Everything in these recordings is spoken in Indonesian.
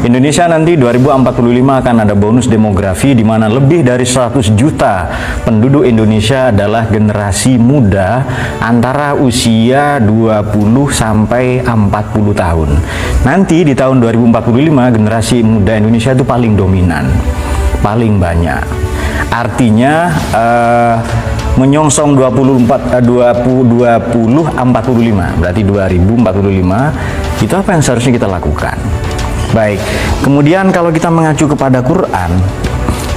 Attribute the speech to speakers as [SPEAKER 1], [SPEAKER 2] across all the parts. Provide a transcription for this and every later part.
[SPEAKER 1] Indonesia nanti 2045 akan ada bonus demografi di mana lebih dari 100 juta penduduk Indonesia adalah generasi muda antara usia 20 sampai 40 tahun. Nanti di tahun 2045 generasi muda Indonesia itu paling dominan, paling banyak. Artinya menyongsong 2045, berarti 2045 itu apa yang seharusnya kita lakukan? Baik, kemudian kalau kita mengacu kepada Quran,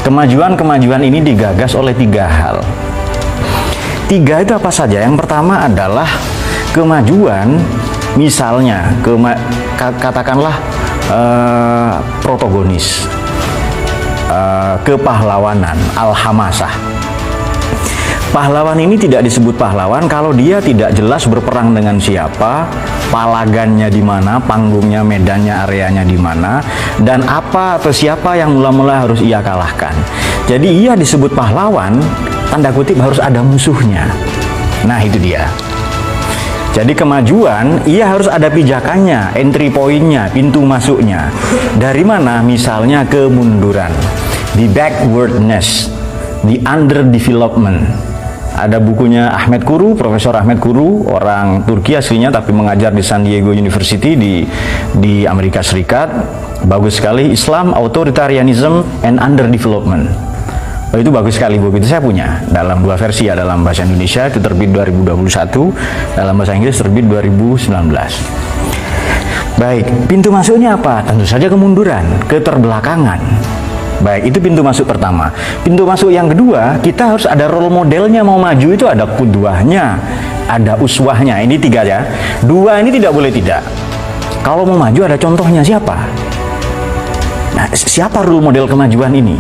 [SPEAKER 1] kemajuan-kemajuan ini digagas oleh 3 hal. 3 itu apa saja? Yang pertama adalah kemajuan, misalnya katakanlah protagonis, kepahlawanan, al-hamasah. Pahlawan ini tidak disebut pahlawan kalau dia tidak jelas berperang dengan siapa, palagannya di mana, panggungnya, medannya, areanya di mana, dan apa atau siapa yang mula-mula harus ia kalahkan. Jadi ia disebut pahlawan, tanda kutip harus ada musuhnya. Nah itu dia. Jadi kemajuan, ia harus ada pijakannya, entry point-nya, pintu masuknya. Dari mana? Misalnya kemunduran, the backwardness, the underdevelopment. Ada bukunya Ahmed Kuru, Profesor Ahmed Kuru, orang Turki aslinya tapi mengajar di San Diego University di Amerika Serikat. Bagus sekali, Islam, Authoritarianism, and Underdevelopment. Oh, itu bagus sekali buku itu, saya punya dalam 2 versi ya, dalam bahasa Indonesia itu terbit 2021, dalam bahasa Inggris terbit 2019. Baik, pintu masuknya apa? Tentu saja kemunduran, keterbelakangan. Baik, itu pintu masuk pertama. Pintu masuk yang kedua, kita harus ada role modelnya. Mau maju itu ada kudwahnya, ada uswahnya. Ini 3 ya. 2 ini tidak boleh tidak. Kalau mau maju ada contohnya siapa? Nah, siapa role model kemajuan ini?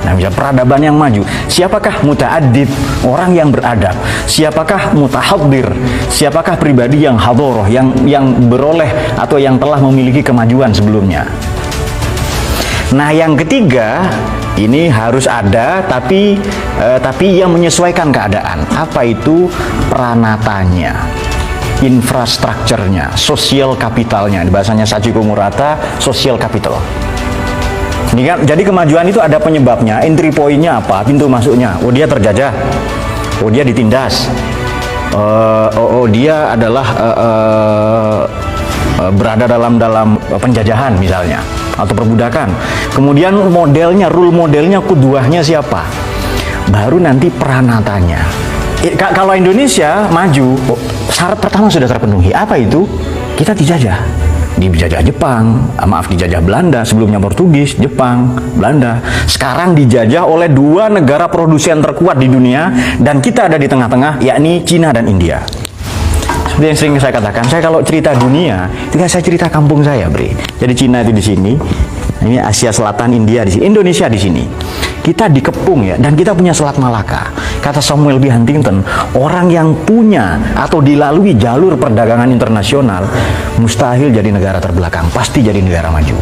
[SPEAKER 1] Nah, misalnya peradaban yang maju. Siapakah muta'addib, orang yang beradab? Siapakah mutahaddir? Siapakah pribadi yang hadoroh, yang beroleh atau yang telah memiliki kemajuan sebelumnya? Nah, yang ketiga ini harus ada, tapi yang menyesuaikan keadaan. Apa itu? Peranatanya, infrastrukturnya, sosial kapitalnya. Bahasanya Sachiko Murata, sosial capital. Ini kan, jadi kemajuan itu ada penyebabnya, entry point-nya apa, pintu masuknya. Oh, dia terjajah, oh dia ditindas, dia adalah berada dalam penjajahan misalnya, atau perbudakan. Kemudian modelnya, rule modelnya, kuduahnya siapa? Baru nanti peranatanya. Kalau Indonesia maju, syarat pertama sudah terpenuhi. Apa itu? Kita dijajah. Dijajah Jepang, dijajah Belanda, sebelumnya Portugis, Jepang, Belanda. Sekarang dijajah oleh 2 negara produsen terkuat di dunia, dan kita ada di tengah-tengah, yakni Cina dan India. Seperti yang sering saya katakan, saya kalau cerita dunia, itu saya cerita kampung saya, Bre. Jadi Cina itu di sini, ini Asia Selatan, India di sini, Indonesia di sini. Kita dikepung ya, dan kita punya Selat Malaka. Kata Samuel B. Huntington, orang yang punya atau dilalui jalur perdagangan internasional mustahil jadi negara terbelakang, pasti jadi negara maju.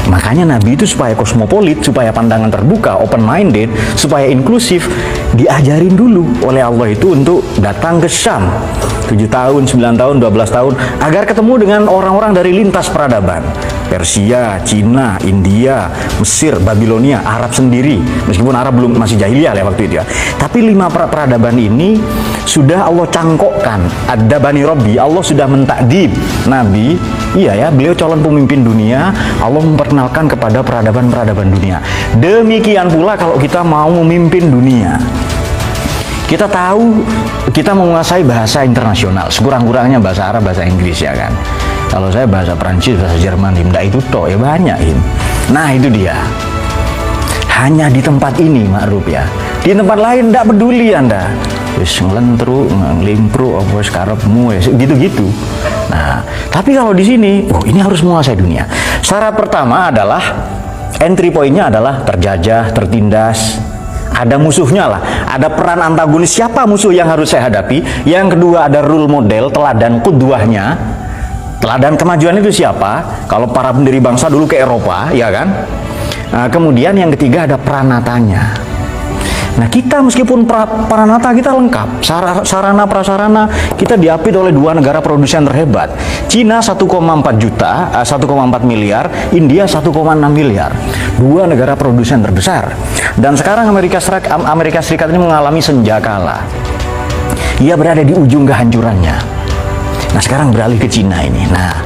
[SPEAKER 1] Makanya Nabi itu supaya kosmopolit, supaya pandangan terbuka, open-minded, supaya inklusif, diajarin dulu oleh Allah itu untuk datang ke Syam 7 tahun, 9 tahun, 12 tahun, agar ketemu dengan orang-orang dari lintas peradaban. Persia, Cina, India, Mesir, Babilonia, Arab sendiri. Meskipun Arab belum, masih jahiliyah ya waktu itu ya. Tapi 5 peradaban ini sudah Allah cangkokkan. Ada Bani Robbi, Allah sudah mentakdib Nabi. Iya ya, beliau calon pemimpin dunia. Allah memperkenalkan kepada peradaban-peradaban dunia. Demikian pula kalau kita mau memimpin dunia. Kita tahu kita menguasai bahasa internasional, sekurang-kurangnya bahasa Arab, bahasa Inggris ya kan. Kalau saya bahasa Prancis, bahasa Jerman, tidak itu toh ya banyak ini. Nah itu dia. Hanya di tempat ini Ma'ruf ya. Di tempat lain tidak peduli Anda. Wis ngelentru, ngelimpru, apa sekarepmu, gitu-gitu. Nah, tapi kalau di sini, oh ini harus menguasai dunia. Syarat pertama adalah entry point-nya adalah terjajah, tertindas. Ada musuhnya lah, ada peran antagonis, siapa musuh yang harus saya hadapi. Yang kedua ada role model, teladan kuduahnya. Teladan kemajuan itu siapa? Kalau para pendiri bangsa dulu ke Eropa, ya kan? Nah, kemudian yang ketiga ada peranatanya. Nah kita meskipun Pranata kita lengkap, sarana prasarana kita diapit oleh dua negara produsen terhebat. Cina 1,4 juta, 1,4 miliar, India 1,6 miliar. Dua negara produsen terbesar. Dan sekarang Amerika Serikat ini mengalami senjakala. Ia berada di ujung kehancurannya. Nah sekarang beralih ke Cina ini. Nah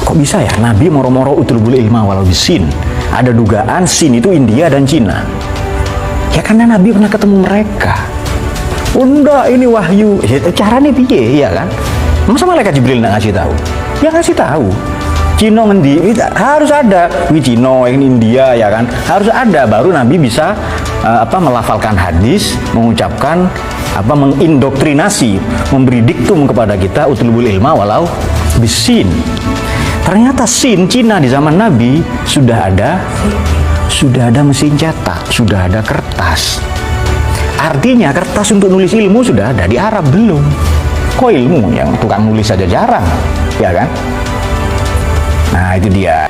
[SPEAKER 1] kok bisa ya Nabi moro-moro utlubul ilma walau bisin? Ada dugaan Sin itu India dan Cina. Ya karena Nabi pernah ketemu mereka. Enggak, ini wahyu. Ya, caranya piye, ya kan? Masa malaikat Jibril nggak ngasih tahu? Ya ngasih tahu. Cina ngendi, harus ada. Cina, yang India, ya kan? Harus ada. Baru Nabi bisa melafalkan hadis, mengucapkan mengindoktrinasi, memberi diktum kepada kita utlubul ilma walau bisin. Ternyata Sin, Cina di zaman Nabi sudah ada mesin cetak, sudah ada kertas. Artinya kertas untuk nulis ilmu sudah ada, di Arab belum. Kok ilmu yang tukang nulis saja jarang, ya kan? Nah itu dia.